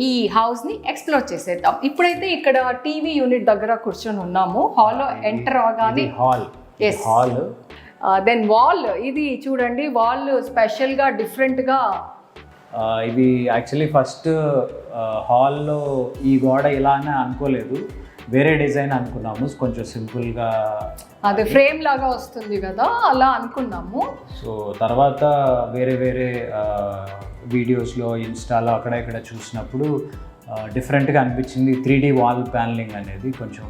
ఈ హౌస్ని ఎక్స్ప్లోర్ చేసేద్దాం. ఇప్పుడైతే ఇక్కడ టీవీ యూనిట్ దగ్గర కూర్చొని ఉన్నాము. హాల్లో ఎంటర్ అవగానే హాల్ దెన్ వాల్ ఇది చూడండి, వాల్ స్పెషల్గా డిఫరెంట్గా. ఇది యాక్చువల్లీ ఫస్ట్ హాల్లో ఈ గోడ ఇలా అని అనుకోలేదు, వేరే డిజైన్ అనుకున్నాము, కొంచెం సింపుల్గా అదే ఫ్రేమ్ లాగా వస్తుంది కదా అలా అనుకున్నాము. సో తర్వాత వేరే వేరే వీడియోస్లో ఇన్స్టాలో అక్కడ ఇక్కడ చూసినప్పుడు డిఫరెంట్గా అనిపించింది. 3D వాల్ ప్యానలింగ్ అనేది కొంచెం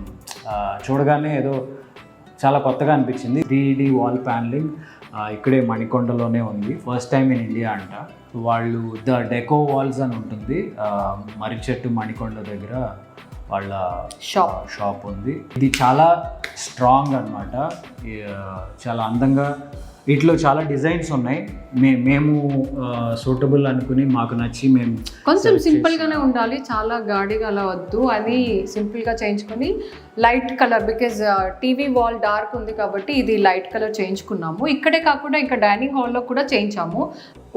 చూడగానే ఏదో చాలా కొత్తగా అనిపించింది. 3D వాల్ ప్యానలింగ్ ఇక్కడే మణికొండలోనే ఉంది, ఫస్ట్ టైం ఇన్ ఇండియా అంట. వాళ్ళు ద డెకో వాల్స్ అని ఉంటుంది మర్రిచెట్టు మణికొండ దగ్గర వాళ్ళ షాప్ ఉంది. ఇది చాలా స్ట్రాంగ్ అన్నమాట, చాలా అందంగా, వీటిలో చాలా డిజైన్స్ ఉన్నాయి. మేము సూటబుల్ అనుకుని మాకు నచ్చి మేము కొంచెం సింపుల్గానే ఉండాలి, చాలా గాడిగా అలా వద్దు అని సింపుల్గా చేయించుకొని light colour, because TV wall dark ఉంది కాబట్టి ఇది లైట్ కలర్ చేయించుకున్నాము. ఇక్కడే కాకుండా ఇంకా డైనింగ్ హాల్లో కూడా చేయించాము.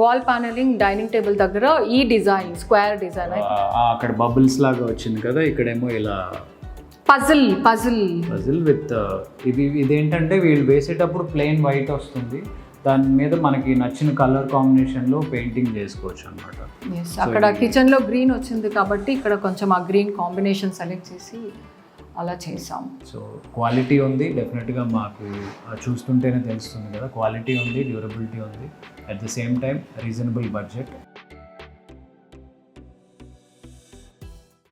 వాల్ ప్యానలింగ్ డైనింగ్ టేబుల్ దగ్గర ఈ డిజైన్ స్క్వేర్ డిజైన్, అక్కడ బబుల్స్ లాగా వచ్చింది కదా, ఇక్కడేమో ఇలా పజిల్ విత్ ఇదేంటంటే వీళ్ళు వేసేటప్పుడు ప్లెయిన్ వైట్ వస్తుంది, దాని మీద మనకి నచ్చిన కలర్ కాంబినేషన్లో పెయింటింగ్ చేసుకోవచ్చు అనమాట. అక్కడ కిచెన్లో గ్రీన్ వచ్చింది కాబట్టి ఇక్కడ కొంచెం ఆ గ్రీన్ కాంబినేషన్ సెలెక్ట్ చేసి అలా చేసాం. సో క్వాలిటీ ఉంది డెఫినెట్గా, మాకు చూస్తుంటేనే తెలుస్తుంది కదా, క్వాలిటీ ఉంది, డ్యూరబిలిటీ ఉంది, at the same time reasonable budget.